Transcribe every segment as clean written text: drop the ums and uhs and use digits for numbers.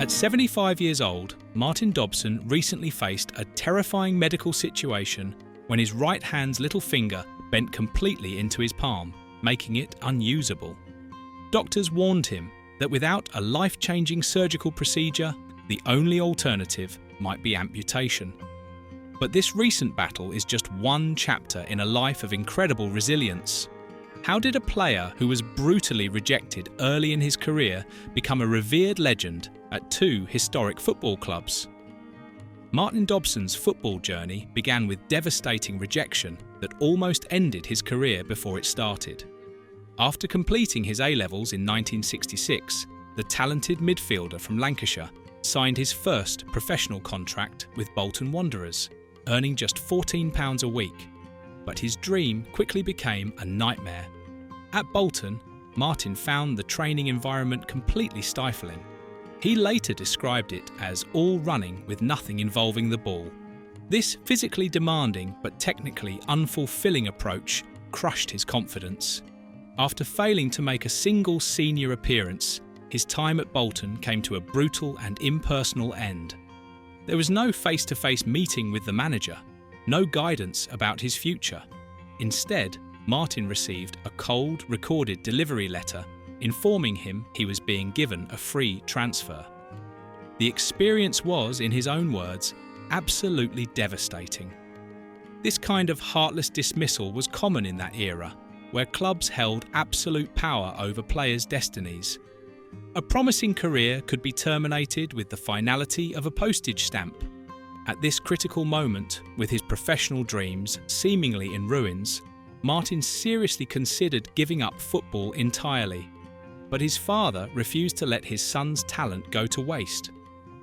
At 75 years old, Martin Dobson recently faced a terrifying medical situation when his right hand's little finger bent completely into his palm, making it unusable. Doctors warned him that without a life-changing surgical procedure, the only alternative might be amputation. But this recent battle is just one chapter in a life of incredible resilience. How did a player who was brutally rejected early in his career become a revered legend at two historic football clubs? Martin Dobson's football journey began with devastating rejection that almost ended his career before it started. After completing his A-levels in 1966, the talented midfielder from Lancashire signed his first professional contract with Bolton Wanderers, earning just £14 a week. But his dream quickly became a nightmare. At Bolton, Martin found the training environment completely stifling. He later described it as all running with nothing involving the ball. This physically demanding but technically unfulfilling approach crushed his confidence. After failing to make a single senior appearance, his time at Bolton came to a brutal and impersonal end. There was no face-to-face meeting with the manager, no guidance about his future. Instead, Martin received a cold, recorded delivery letter informing him he was being given a free transfer. The experience was, in his own words, absolutely devastating. This kind of heartless dismissal was common in that era, where clubs held absolute power over players' destinies. A promising career could be terminated with the finality of a postage stamp. At this critical moment, with his professional dreams seemingly in ruins, Martin seriously considered giving up football entirely. But his father refused to let his son's talent go to waste.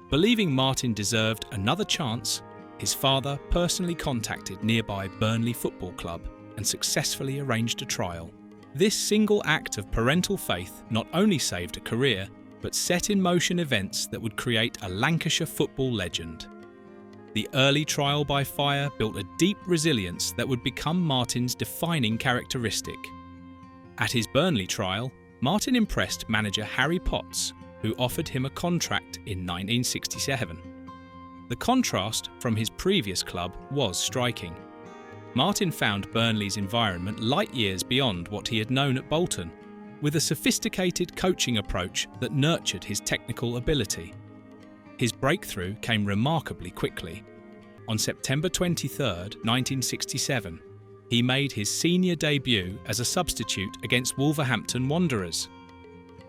Believing Martin deserved another chance, his father personally contacted nearby Burnley Football Club and successfully arranged a trial. This single act of parental faith not only saved a career, but set in motion events that would create a Lancashire football legend. The early trial by fire built a deep resilience that would become Martin's defining characteristic. At his Burnley trial, Martin impressed manager Harry Potts, who offered him a contract in 1967. The contrast from his previous club was striking. Martin found Burnley's environment light years beyond what he had known at Bolton, with a sophisticated coaching approach that nurtured his technical ability. His breakthrough came remarkably quickly. On September 23, 1967, he made his senior debut as a substitute against Wolverhampton Wanderers.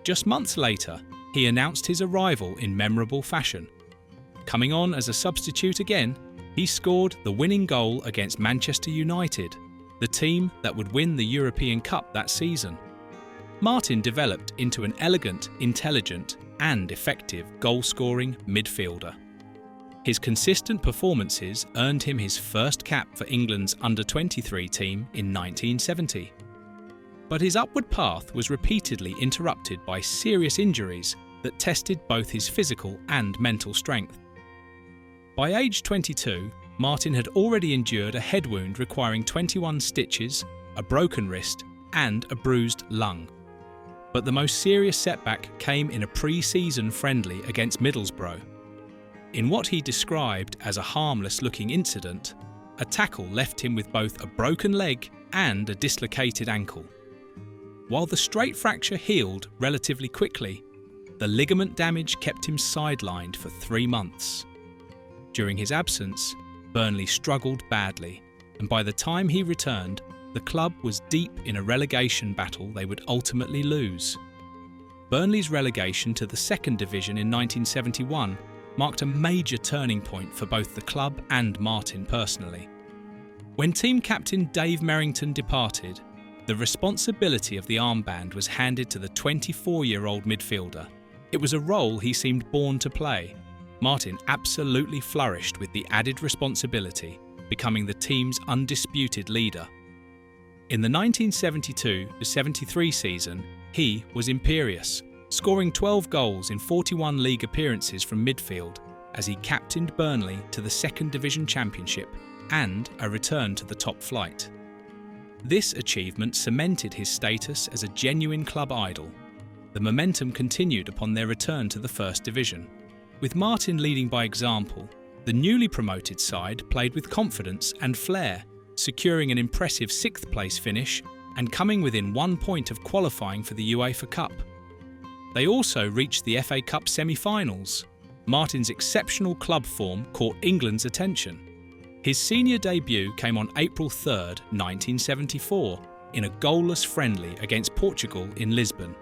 Just months later, he announced his arrival in memorable fashion. Coming on as a substitute again, he scored the winning goal against Manchester United, the team that would win the European Cup that season. Martin developed into an elegant, intelligent, and effective goal-scoring midfielder. His consistent performances earned him his first cap for England's under-23 team in 1970. But his upward path was repeatedly interrupted by serious injuries that tested both his physical and mental strength. By age 22, Martin had already endured a head wound requiring 21 stitches, a broken wrist, and a bruised lung. But the most serious setback came in a pre-season friendly against Middlesbrough. In what he described as a harmless-looking incident, a tackle left him with both a broken leg and a dislocated ankle. While the straight fracture healed relatively quickly, the ligament damage kept him sidelined for 3 months. During his absence, Burnley struggled badly, and by the time he returned, the club was deep in a relegation battle they would ultimately lose. Burnley's relegation to the second division in 1971 marked a major turning point for both the club and Martin personally. When team captain Dave Merrington departed, the responsibility of the armband was handed to the 24-year-old midfielder. It was a role he seemed born to play. Martin absolutely flourished with the added responsibility, becoming the team's undisputed leader. In the 1972-73 season, he was imperious, scoring 12 goals in 41 league appearances from midfield as he captained Burnley to the Second Division Championship and a return to the top flight. This achievement cemented his status as a genuine club idol. The momentum continued upon their return to the First Division. With Martin leading by example, the newly promoted side played with confidence and flair, securing an impressive 6th place finish and coming within 1 point of qualifying for the UEFA Cup. They also reached the FA Cup semi-finals. Martin's exceptional club form caught England's attention. His senior debut came on April 3, 1974, in a goalless friendly against Portugal in Lisbon.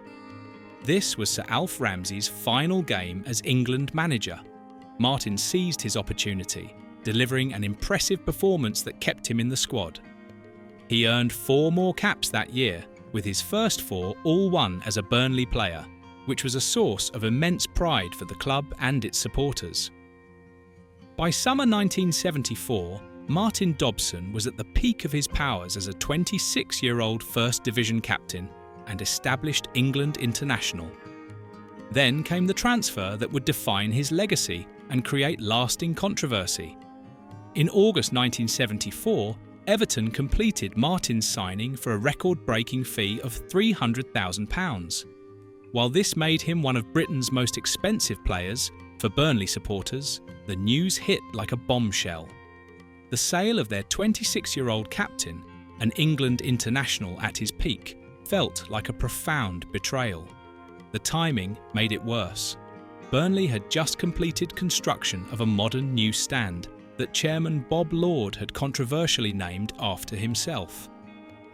This was Sir Alf Ramsey's final game as England manager. Martin seized his opportunity, delivering an impressive performance that kept him in the squad. He earned 4 more caps that year, with his first 4 all won as a Burnley player, which was a source of immense pride for the club and its supporters. By summer 1974, Martin Dobson was at the peak of his powers as a 26-year-old First Division captain and established England international. Then came the transfer that would define his legacy and create lasting controversy. In August 1974, Everton completed Martin's signing for a record-breaking fee of £300,000. While this made him one of Britain's most expensive players, for Burnley supporters, the news hit like a bombshell. The sale of their 26-year-old captain, an England international at his peak, felt like a profound betrayal. The timing made it worse. Burnley had just completed construction of a modern new stand that chairman Bob Lord had controversially named after himself.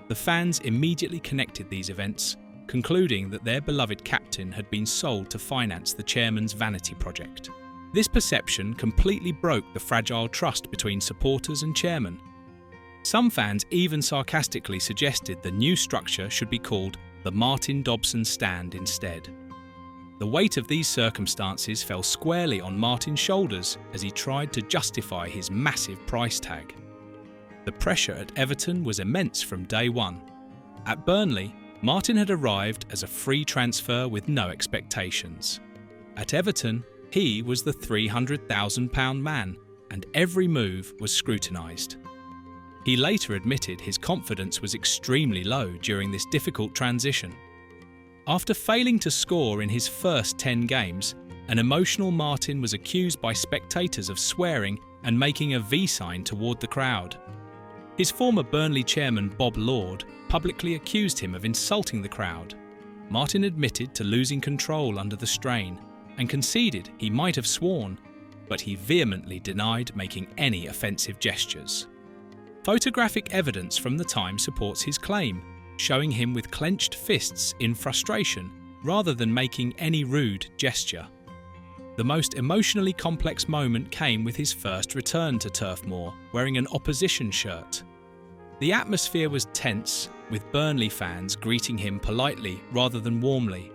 The fans immediately connected these events, concluding that their beloved captain had been sold to finance the chairman's vanity project. This perception completely broke the fragile trust between supporters and chairman. Some fans even sarcastically suggested the new structure should be called the Martin Dobson Stand instead. The weight of these circumstances fell squarely on Martin's shoulders as he tried to justify his massive price tag. The pressure at Everton was immense from day one. At Burnley, Martin had arrived as a free transfer with no expectations. At Everton, he was the £300,000 man, and every move was scrutinised. He later admitted his confidence was extremely low during this difficult transition. After failing to score in his first 10 games, an emotional Martin was accused by spectators of swearing and making a V sign toward the crowd. His former Burnley chairman Bob Lord publicly accused him of insulting the crowd. Martin admitted to losing control under the strain and conceded he might have sworn, but he vehemently denied making any offensive gestures. Photographic evidence from the time supports his claim, showing him with clenched fists in frustration rather than making any rude gesture. The most emotionally complex moment came with his first return to Turf Moor, wearing an opposition shirt. The atmosphere was tense, with Burnley fans greeting him politely rather than warmly.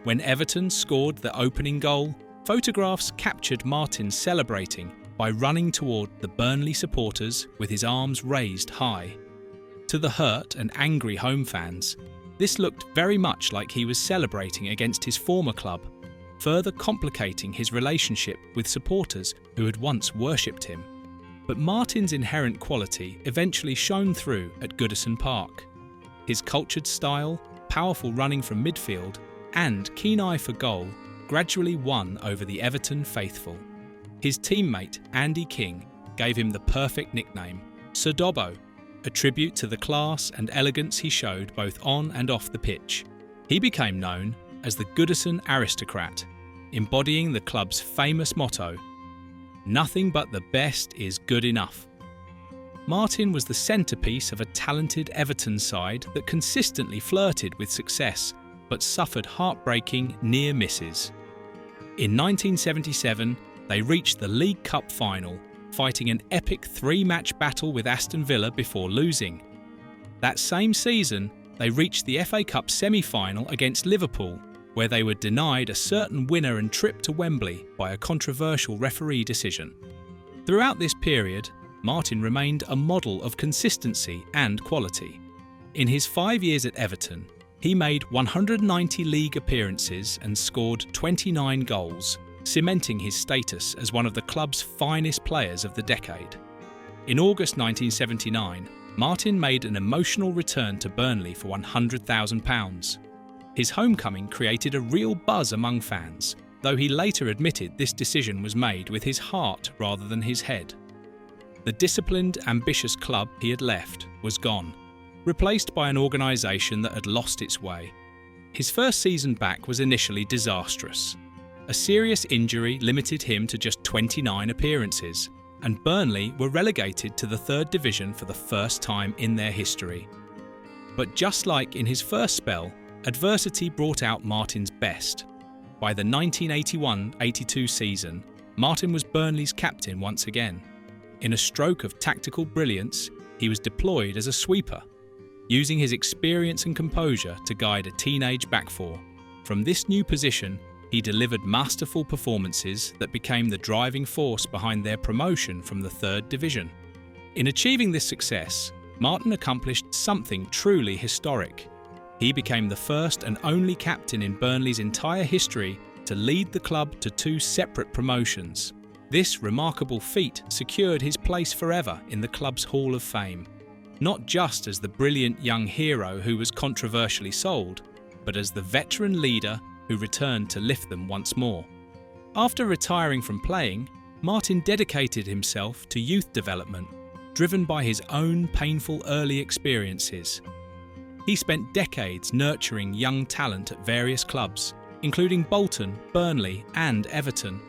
When Everton scored the opening goal, photographs captured Martin celebrating by running toward the Burnley supporters with his arms raised high. To the hurt and angry home fans, this looked very much like he was celebrating against his former club, further complicating his relationship with supporters who had once worshipped him. But Martin's inherent quality eventually shone through at Goodison Park. His cultured style, powerful running from midfield, and keen eye for goal gradually won over the Everton faithful. His teammate Andy King gave him the perfect nickname, Sir Dobbo, a tribute to the class and elegance he showed both on and off the pitch. He became known as the Goodison Aristocrat, embodying the club's famous motto, "Nothing but the best is good enough." Martin was the centrepiece of a talented Everton side that consistently flirted with success, but suffered heartbreaking near misses. In 1977, they reached the League Cup final, fighting an epic 3-match battle with Aston Villa before losing. That same season, they reached the FA Cup semi-final against Liverpool, where they were denied a certain winner and trip to Wembley by a controversial referee decision. Throughout this period, Martin remained a model of consistency and quality. In his 5 years at Everton, he made 190 league appearances and scored 29 goals, cementing his status as one of the club's finest players of the decade. In August 1979, Martin made an emotional return to Burnley for £100,000. His homecoming created a real buzz among fans, though he later admitted this decision was made with his heart rather than his head. The disciplined, ambitious club he had left was gone, replaced by an organisation that had lost its way. His first season back was initially disastrous. A serious injury limited him to just 29 appearances, and Burnley were relegated to the third division for the first time in their history. But just like in his first spell, adversity brought out Martin's best. By the 1981-82 season, Martin was Burnley's captain once again. In a stroke of tactical brilliance, he was deployed as a sweeper, using his experience and composure to guide a teenage back four. From this new position, he delivered masterful performances that became the driving force behind their promotion from the third division. In achieving this success, Martin accomplished something truly historic. He became the first and only captain in Burnley's entire history to lead the club to 2 separate promotions. This remarkable feat secured his place forever in the club's Hall of Fame, not just as the brilliant young hero who was controversially sold, but as the veteran leader who returned to lift them once more. After retiring from playing, Martin dedicated himself to youth development, driven by his own painful early experiences. He spent decades nurturing young talent at various clubs, including Bolton, Burnley and Everton,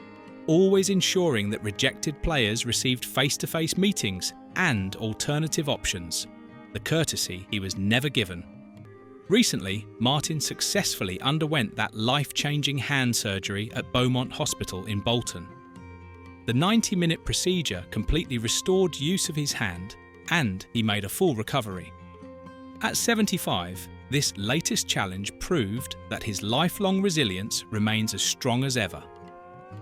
always ensuring that rejected players received face-to-face meetings and alternative options, the courtesy he was never given. Recently, Martin successfully underwent that life-changing hand surgery at Beaumont Hospital in Bolton. The 90-minute procedure completely restored use of his hand, and he made a full recovery. At 75, this latest challenge proved that his lifelong resilience remains as strong as ever.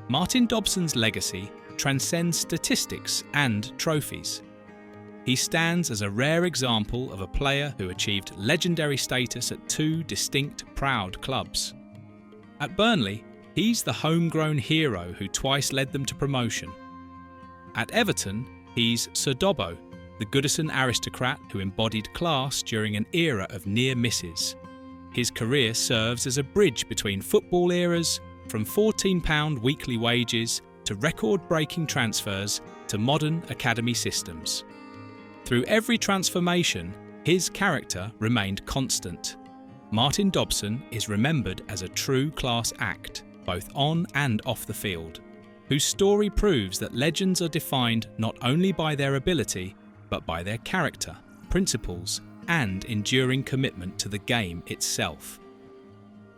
Martin Dobson's legacy transcends statistics and trophies. He stands as a rare example of a player who achieved legendary status at 2 distinct, proud clubs. At Burnley, he's the homegrown hero who twice led them to promotion. At Everton, he's Sir Dobbo, the Goodison aristocrat who embodied class during an era of near misses. His career serves as a bridge between football eras, from £14 weekly wages to record-breaking transfers to modern academy systems. Through every transformation, his character remained constant. Martin Dobson is remembered as a true class act, both on and off the field, whose story proves that legends are defined not only by their ability, but by their character, principles, and enduring commitment to the game itself.